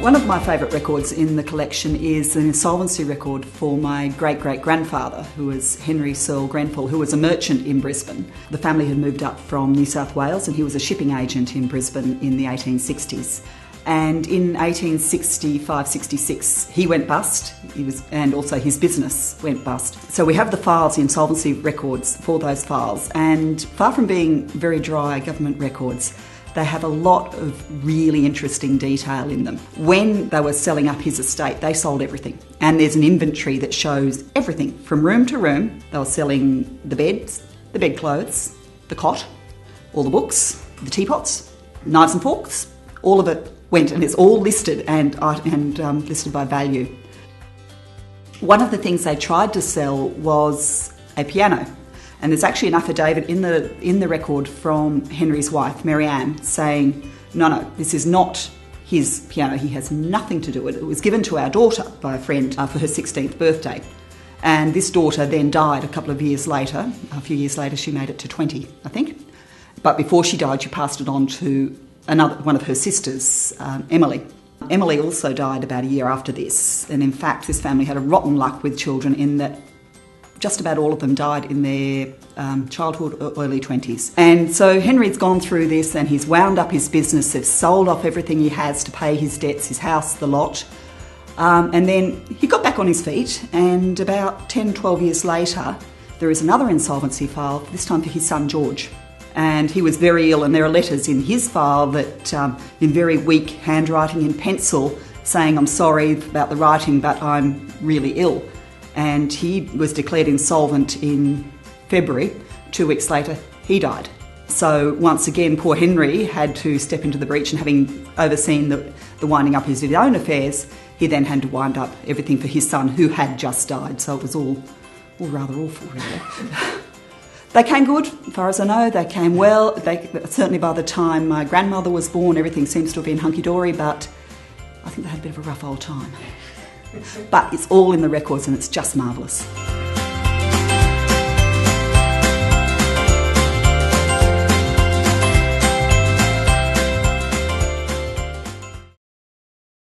One of my favourite records in the collection is an insolvency record for my great-great-grandfather, who was Henry Searle Grenfell, who was a merchant in Brisbane. The family had moved up from New South Wales and he was a shipping agent in Brisbane in the 1860s. And in 1865-66 he went bust, and also his business went bust. So we have the files, the insolvency records for those files, and far from being very dry government records, they have a lot of really interesting detail in them. When they were selling up his estate, they sold everything. And there's an inventory that shows everything from room to room. They were selling the beds, the bedclothes, the cot, all the books, the teapots, knives and forks, all of it went, and it's all listed and listed by value. One of the things they tried to sell was a piano. And there's actually an affidavit in the record from Henry's wife, Mary Ann, saying, no, this is not his piano. He has nothing to do with it. It was given to our daughter by a friend for her 16th birthday. And this daughter then died a couple of years later. A few years later, she made it to 20, I think. But before she died, she passed it on to one of her sisters, Emily. Emily also died about a year after this. And in fact, this family had a rotten luck with children in that just about all of them died in their childhood or early 20s. And so Henry's gone through this and he's wound up his business, he's sold off everything he has to pay his debts, his house, the lot. And then he got back on his feet, and about 10, 12 years later, there is another insolvency file, this time for his son George. And he was very ill, and there are letters in his file that, in very weak handwriting in pencil, saying, I'm sorry about the writing, but I'm really ill. And he was declared insolvent in February. 2 weeks later, he died. So once again, poor Henry had to step into the breach, and having overseen the winding up of his own affairs, he then had to wind up everything for his son, who had just died. So it was all rather awful, really. They came good, as far as I know. They came well. Certainly by the time my grandmother was born, everything seems to have been hunky-dory, but I think they had a bit of a rough old time. But it's all in the records and it's just marvellous.